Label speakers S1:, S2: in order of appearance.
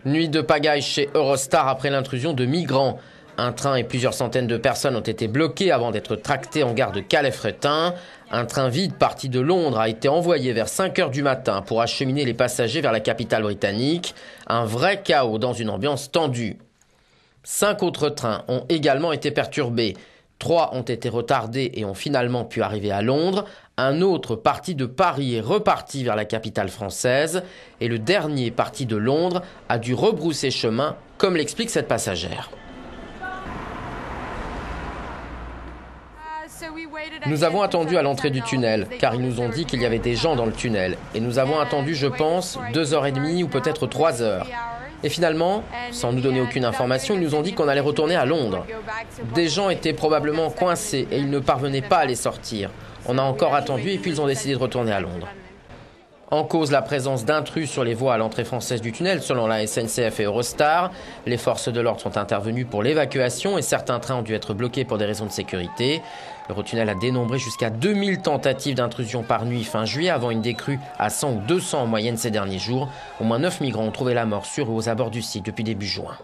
S1: Nuit de pagaille chez Eurostar après l'intrusion de migrants. Un train et plusieurs centaines de personnes ont été bloqués avant d'être tractés en gare de Calais-Fretin. Un train vide parti de Londres a été envoyé vers 5 h du matin pour acheminer les passagers vers la capitale britannique. Un vrai chaos dans une ambiance tendue. 5 autres trains ont également été perturbés. 3 ont été retardés et ont finalement pu arriver à Londres. Un autre parti de Paris est reparti vers la capitale française. Et le dernier parti de Londres a dû rebrousser chemin, comme l'explique cette passagère. Nous avons attendu à l'entrée du tunnel, car ils nous ont dit qu'il y avait des gens dans le tunnel. Et nous avons attendu, je pense, 2h30 ou peut-être 3 heures. Et finalement, sans nous donner aucune information, ils nous ont dit qu'on allait retourner à Londres. Des gens étaient probablement coincés et ils ne parvenaient pas à les sortir. On a encore attendu et puis ils ont décidé de retourner à Londres. En cause, la présence d'intrus sur les voies à l'entrée française du tunnel, selon la SNCF et Eurostar. Les forces de l'ordre sont intervenues pour l'évacuation et certains trains ont dû être bloqués pour des raisons de sécurité. Eurotunnel a dénombré jusqu'à 2000 tentatives d'intrusion par nuit fin juillet, avant une décrue à 100 ou 200 en moyenne ces derniers jours. Au moins 9 migrants ont trouvé la mort sur ou aux abords du site depuis début juin.